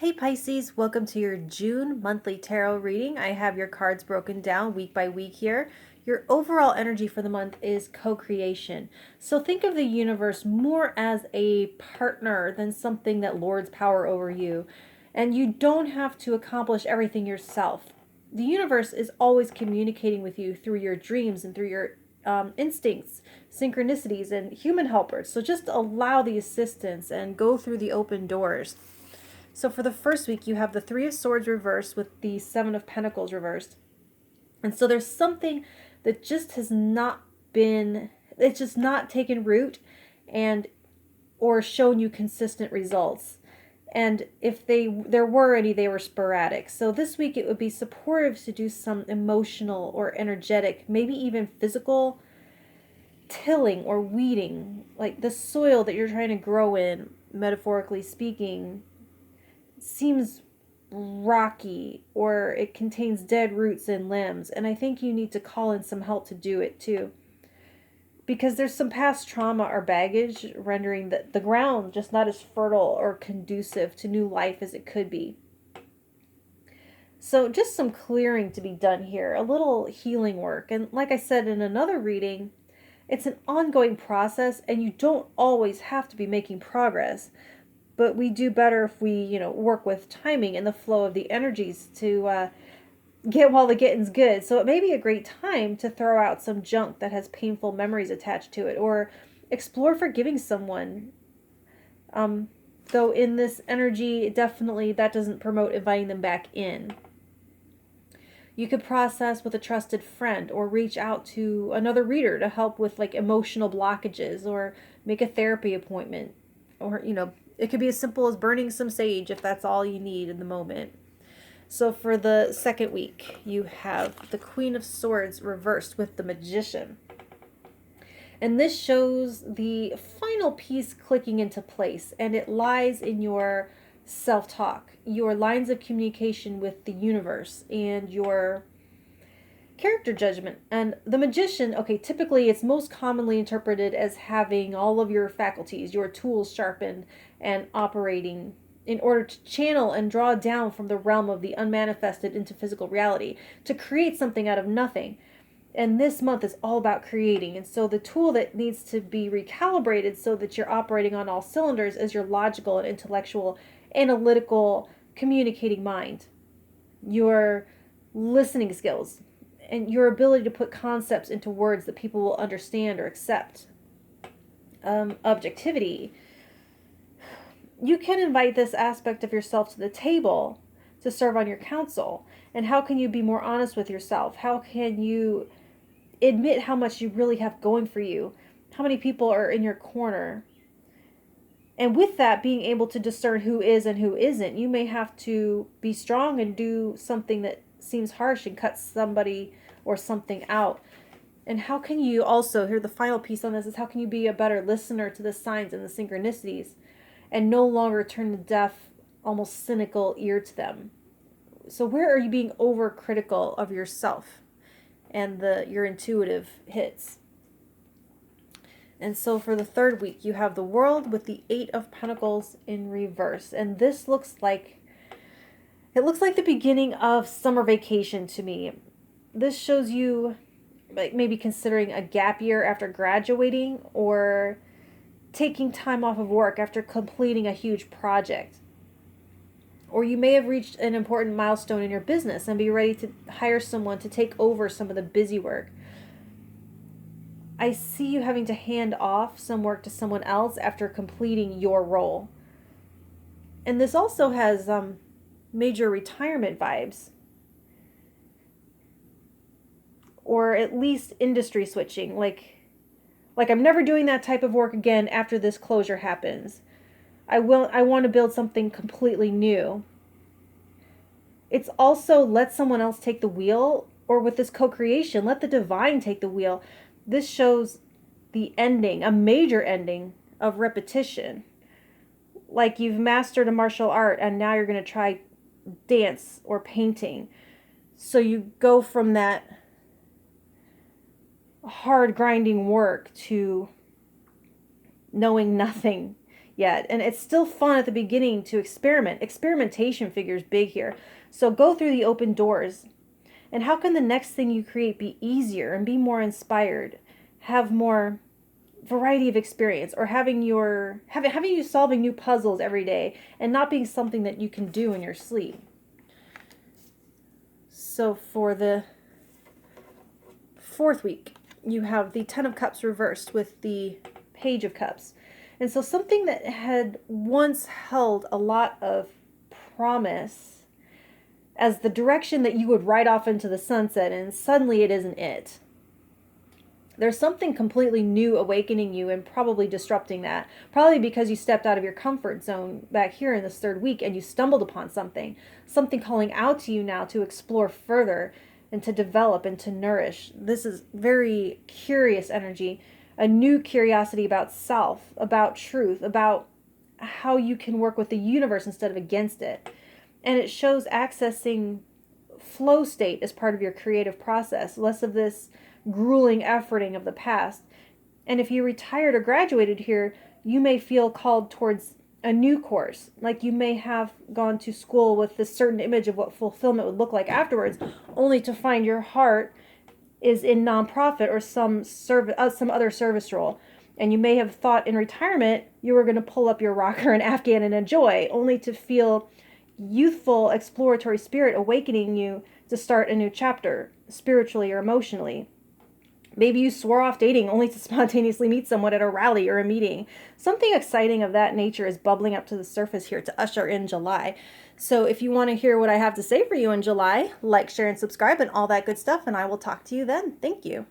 Hey Pisces, welcome to your June monthly tarot reading. I have your cards broken down week by week here. Your overall energy for the month is co-creation. So think of the universe more as a partner than something that lords power over you. And you don't have to accomplish everything yourself. The universe is always communicating with you through your dreams and through your instincts, synchronicities, and human helpers. So just allow the assistance and go through the open doors. So for the first week, you have the Three of Swords reversed with the Seven of Pentacles reversed. And so there's something that just has not been, it's just not taken root and or shown you consistent results. And if there were any, they were sporadic. So this week it would be supportive to do some emotional or energetic, maybe even physical tilling or weeding, like the soil that you're trying to grow in, metaphorically speaking, seems rocky or it contains dead roots and limbs, and I think you need to call in some help to do it too, because there's some past trauma or baggage rendering the ground just not as fertile or conducive to new life as it could be. So just some clearing to be done here, a little healing work. And like I said in another reading, it's an ongoing process and you don't always have to be making progress. But we do better if we, work with timing and the flow of the energies to get while the getting's good. So it may be a great time to throw out some junk that has painful memories attached to it, or explore forgiving someone. Though in this energy, definitely that doesn't promote inviting them back in. You could process with a trusted friend or reach out to another reader to help with like emotional blockages, or make a therapy appointment, or, it could be as simple as burning some sage if that's all you need in the moment. So for the second week, you have the Queen of Swords reversed with the Magician. And this shows the final piece clicking into place, and it lies in your self-talk, your lines of communication with the universe, and your character judgment. And the Magician, okay, typically it's most commonly interpreted as having all of your faculties, your tools sharpened and operating in order to channel and draw down from the realm of the unmanifested into physical reality, to create something out of nothing. And this month is all about creating. And so the tool that needs to be recalibrated so that you're operating on all cylinders is your logical and intellectual, analytical, communicating mind, your listening skills, and your ability to put concepts into words that people will understand or accept. Objectivity. You can invite this aspect of yourself to the table to serve on your council. And how can you be more honest with yourself? How can you admit how much you really have going for you? How many people are in your corner? And with that, being able to discern who is and who isn't, you may have to be strong and do something that seems harsh and cut somebody or something out. And how can you also, here the final piece on this is, how can you be a better listener to the signs and the synchronicities and no longer turn a deaf, almost cynical ear to them? So where are you being overcritical of yourself and your intuitive hits? And so for the third week, you have the World with the Eight of Pentacles in reverse. And this looks like the beginning of summer vacation to me. This shows you like maybe considering a gap year after graduating, or taking time off of work after completing a huge project. Or you may have reached an important milestone in your business and be ready to hire someone to take over some of the busy work. I see you having to hand off some work to someone else after completing your role. And this also has major retirement vibes, or at least industry switching, like I'm never doing that type of work again after this closure happens. I want to build something completely new. It's also let someone else take the wheel, or with this co-creation, let the divine take the wheel. This shows the ending, a major ending of repetition. Like you've mastered a martial art and now you're going to try dance or painting. So you go from that hard grinding work to knowing nothing yet. And it's still fun at the beginning to experiment. Experimentation figures big here. So go through the open doors. And how can the next thing you create be easier and be more inspired? Have more variety of experience, or having you solving new puzzles every day and not being something that you can do in your sleep. So for the 4th week, you have the 10 of Cups reversed with the Page of Cups. And so something that had once held a lot of promise as the direction that you would ride off into the sunset, and suddenly it isn't it. There's something completely new awakening you and probably disrupting that. Probably because you stepped out of your comfort zone back here in this 3rd week and you stumbled upon something calling out to you now to explore further and to develop and to nourish. This is very curious energy, a new curiosity about self, about truth, about how you can work with the universe instead of against it. And it shows accessing flow state as part of your creative process, less of this grueling efforting of the past. And if you retired or graduated here, you may feel called towards a new course. Like you may have gone to school with this certain image of what fulfillment would look like afterwards, only to find your heart is in nonprofit or some other service role. And you may have thought in retirement you were going to pull up your rocker and Afghan and enjoy, only to feel youthful exploratory spirit awakening you to start a new chapter, spiritually or emotionally. Maybe you swore off dating only to spontaneously meet someone at a rally or a meeting. Something exciting of that nature is bubbling up to the surface here to usher in July. So if you want to hear what I have to say for you in July, like, share, and subscribe and all that good stuff, and I will talk to you then. Thank you.